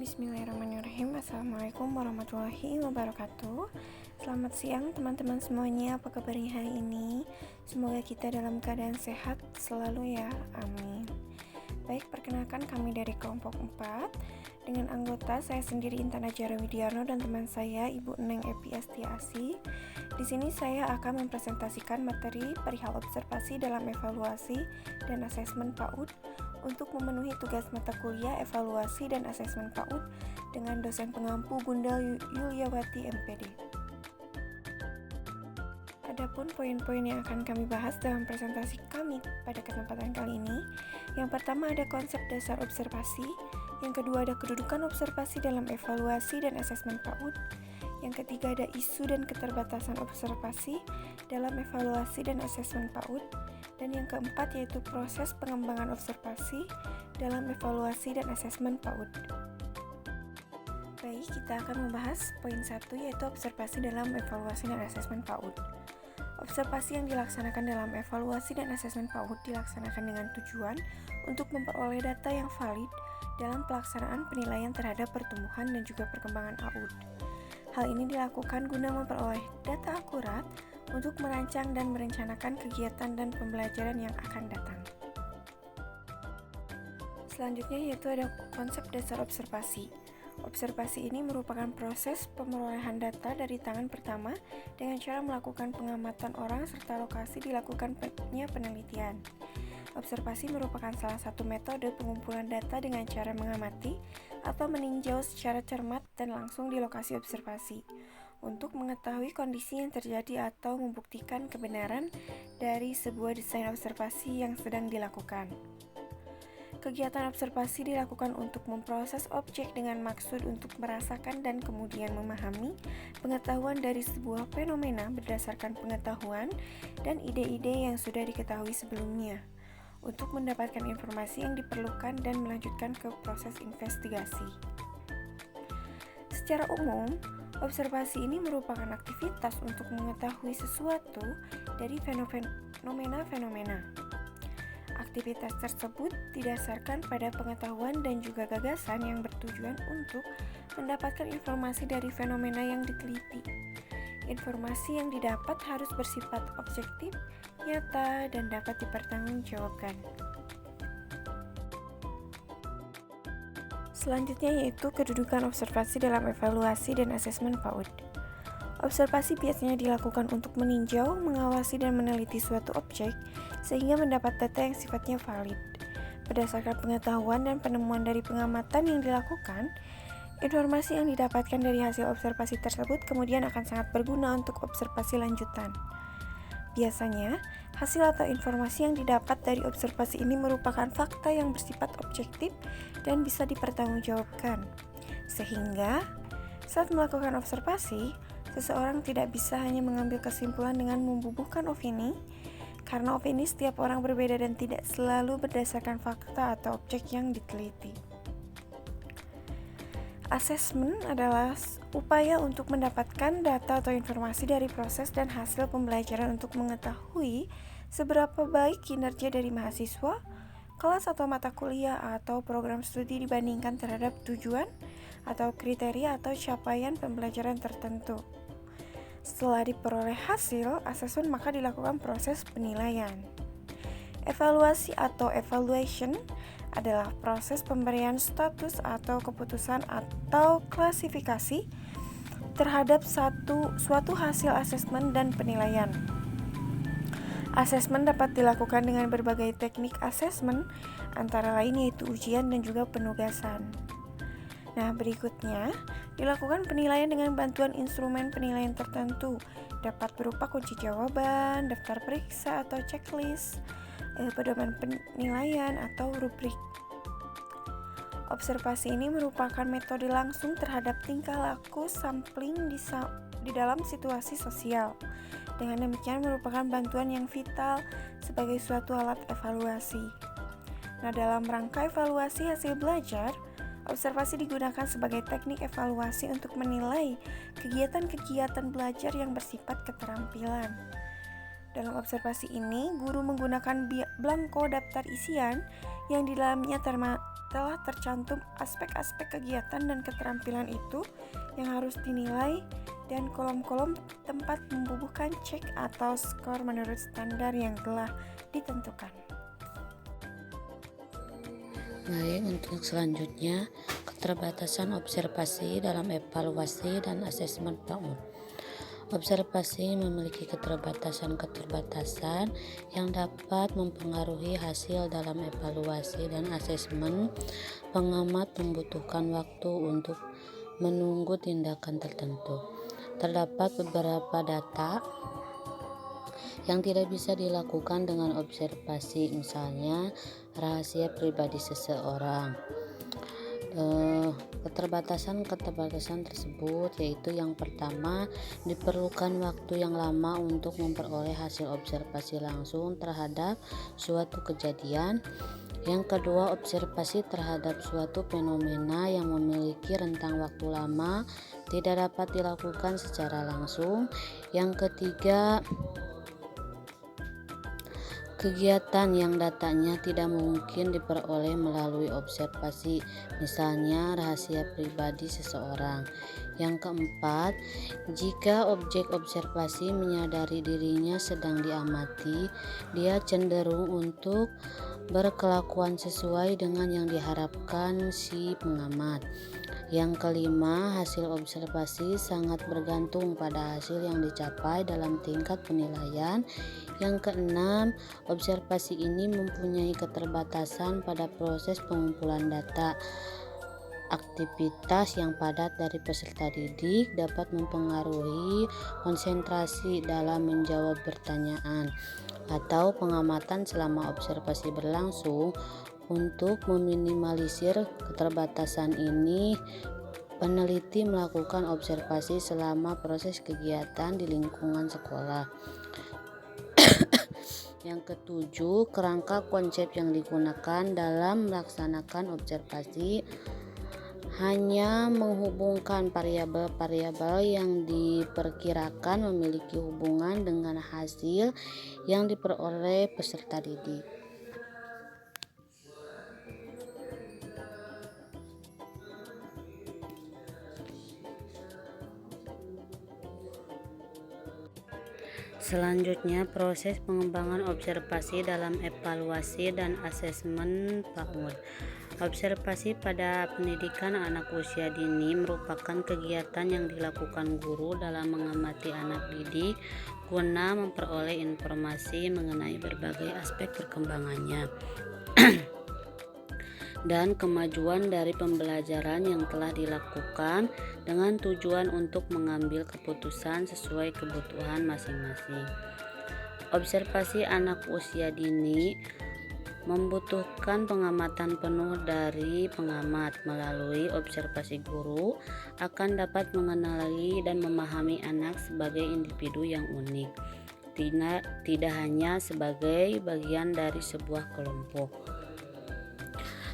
Bismillahirrahmanirrahim. Assalamualaikum warahmatullahi wabarakatuh. Selamat siang teman-teman semuanya. Apa kabarnya hari ini? Semoga kita dalam keadaan sehat selalu ya. Amin. Baik, perkenalkan kami dari kelompok 4 dengan anggota saya sendiri Intan Ajara Widiarno dan teman saya Ibu Neng Epi Astiasi. Di sini saya akan mempresentasikan materi perihal observasi dalam evaluasi dan asesmen PAUD untuk memenuhi tugas mata kuliah evaluasi dan asesmen PAUD dengan dosen pengampu Bunda Yuliawati MPD. Adapun poin-poin yang akan kami bahas dalam presentasi kami pada kesempatan kali ini, yang pertama ada konsep dasar observasi, yang kedua ada kedudukan observasi dalam evaluasi dan asesmen PAUD, yang ketiga ada isu dan keterbatasan observasi dalam evaluasi dan asesmen PAUD, dan yang keempat yaitu proses pengembangan observasi dalam evaluasi dan asesmen PAUD. Baik, kita akan membahas poin 1 yaitu observasi dalam evaluasi dan asesmen PAUD. Observasi yang dilaksanakan dalam evaluasi dan asesmen PAUD dilaksanakan dengan tujuan untuk memperoleh data yang valid dalam pelaksanaan penilaian terhadap pertumbuhan dan juga perkembangan AUD. Hal ini dilakukan guna memperoleh data akurat untuk merancang dan merencanakan kegiatan dan pembelajaran yang akan datang. Selanjutnya yaitu ada konsep dasar observasi. Observasi ini merupakan proses pemerolehan data dari tangan pertama dengan cara melakukan pengamatan orang serta lokasi dilakukannya penelitian. Observasi merupakan salah satu metode pengumpulan data dengan cara mengamati atau meninjau secara cermat dan langsung di lokasi observasi untuk mengetahui kondisi yang terjadi atau membuktikan kebenaran dari sebuah desain observasi yang sedang dilakukan. Kegiatan observasi dilakukan untuk memproses objek dengan maksud untuk merasakan dan kemudian memahami pengetahuan dari sebuah fenomena berdasarkan pengetahuan dan ide-ide yang sudah diketahui sebelumnya, untuk mendapatkan informasi yang diperlukan dan melanjutkan ke proses investigasi. Secara umum, observasi ini merupakan aktivitas untuk mengetahui sesuatu dari fenomena-fenomena. Aktivitas tersebut didasarkan pada pengetahuan dan juga gagasan yang bertujuan untuk mendapatkan informasi dari fenomena yang diteliti. Informasi yang didapat harus bersifat objektif, nyata, dan dapat dipertanggungjawabkan. Selanjutnya yaitu kedudukan observasi dalam evaluasi dan asesmen PAUD. Observasi biasanya dilakukan untuk meninjau, mengawasi, dan meneliti suatu objek sehingga mendapat data yang sifatnya valid. Berdasarkan pengetahuan dan penemuan dari pengamatan yang dilakukan, informasi yang didapatkan dari hasil observasi tersebut kemudian akan sangat berguna untuk observasi lanjutan. Biasanya, hasil atau informasi yang didapat dari observasi ini merupakan fakta yang bersifat objektif dan bisa dipertanggungjawabkan. Sehingga, saat melakukan observasi, seseorang tidak bisa hanya mengambil kesimpulan dengan membubuhkan opini, karena opini setiap orang berbeda dan tidak selalu berdasarkan fakta atau objek yang diteliti. Asesmen adalah upaya untuk mendapatkan data atau informasi dari proses dan hasil pembelajaran untuk mengetahui seberapa baik kinerja dari mahasiswa, kelas atau mata kuliah atau program studi dibandingkan terhadap tujuan atau kriteria atau capaian pembelajaran tertentu. Setelah diperoleh hasil asesmen, maka dilakukan proses penilaian. Evaluasi atau evaluation adalah proses pemberian status atau keputusan atau klasifikasi terhadap suatu hasil asesmen dan penilaian. Asesmen dapat dilakukan dengan berbagai teknik asesmen, antara lain yaitu ujian dan juga penugasan. Nah, berikutnya, dilakukan penilaian dengan bantuan instrumen penilaian tertentu, dapat berupa kunci jawaban, daftar periksa atau checklist, pedoman penilaian atau rubrik. Observasi ini merupakan metode langsung terhadap tingkah laku sampling di dalam situasi sosial. Dengan demikian merupakan bantuan yang vital sebagai suatu alat evaluasi. Nah, dalam rangka evaluasi hasil belajar, observasi digunakan sebagai teknik evaluasi untuk menilai kegiatan-kegiatan belajar yang bersifat keterampilan. Dalam observasi ini, guru menggunakan belangko daftar isian yang di dalamnya telah tercantum aspek-aspek kegiatan dan keterampilan itu yang harus dinilai dan kolom-kolom tempat membubuhkan cek atau skor menurut standar yang telah ditentukan. Baik, untuk selanjutnya, keterbatasan observasi dalam evaluasi dan asesmen PAUD. Observasi memiliki keterbatasan-keterbatasan yang dapat mempengaruhi hasil dalam evaluasi dan asesmen. Pengamat membutuhkan waktu untuk menunggu tindakan tertentu. Terdapat beberapa data yang tidak bisa dilakukan dengan observasi, misalnya rahasia pribadi seseorang. Keterbatasan tersebut yaitu yang pertama, diperlukan waktu yang lama untuk memperoleh hasil observasi langsung terhadap suatu kejadian. Yang kedua, observasi terhadap suatu fenomena yang memiliki rentang waktu lama tidak dapat dilakukan secara langsung. Yang ketiga, kegiatan yang datanya tidak mungkin diperoleh melalui observasi, misalnya rahasia pribadi seseorang. Yang keempat, jika objek observasi menyadari dirinya sedang diamati, dia cenderung untuk berkelakuan sesuai dengan yang diharapkan si pengamat. Yang kelima, hasil observasi sangat bergantung pada hasil yang dicapai dalam tingkat penilaian. Yang keenam, observasi ini mempunyai keterbatasan pada proses pengumpulan data. Aktivitas yang padat dari peserta didik dapat mempengaruhi konsentrasi dalam menjawab pertanyaan atau pengamatan selama observasi berlangsung. Untuk meminimalisir keterbatasan ini, peneliti melakukan observasi selama proses kegiatan di lingkungan sekolah. Yang ketujuh, kerangka konsep yang digunakan dalam melaksanakan observasi hanya menghubungkan variabel-variabel yang diperkirakan memiliki hubungan dengan hasil yang diperoleh peserta didik. Selanjutnya, proses pengembangan observasi dalam evaluasi dan asesmen PAUD. Observasi pada pendidikan anak usia dini merupakan kegiatan yang dilakukan guru dalam mengamati anak didik guna memperoleh informasi mengenai berbagai aspek perkembangannya dan kemajuan dari pembelajaran yang telah dilakukan dengan tujuan untuk mengambil keputusan sesuai kebutuhan masing-masing. Observasi anak usia dini membutuhkan pengamatan penuh dari pengamat. Melalui observasi, guru akan dapat mengenali dan memahami anak sebagai individu yang unik, tidak hanya sebagai bagian dari sebuah kelompok.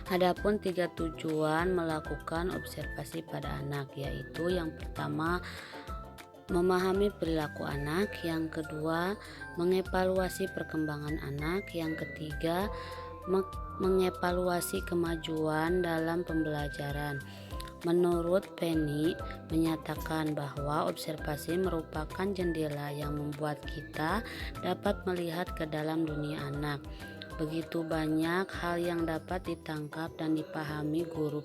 Adapun 3 tujuan melakukan observasi pada anak, yaitu yang pertama, memahami perilaku anak, yang kedua, mengevaluasi perkembangan anak, yang ketiga, mengevaluasi kemajuan dalam pembelajaran. Menurut Penny menyatakan bahwa observasi merupakan jendela yang membuat kita dapat melihat ke dalam dunia anak. Begitu banyak hal yang dapat ditangkap dan dipahami guru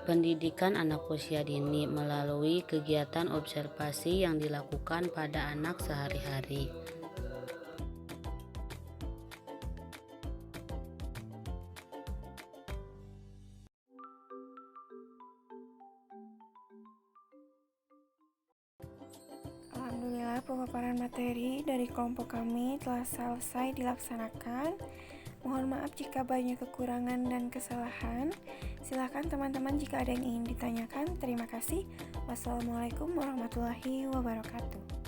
pendidikan anak usia dini melalui kegiatan observasi yang dilakukan pada anak sehari-hari. Alhamdulillah, pemaparan materi dari kelompok kami telah selesai dilaksanakan. Mohon maaf jika banyak kekurangan dan kesalahan. Silakan teman-teman jika ada yang ingin ditanyakan. Terima kasih. Wassalamualaikum warahmatullahi wabarakatuh.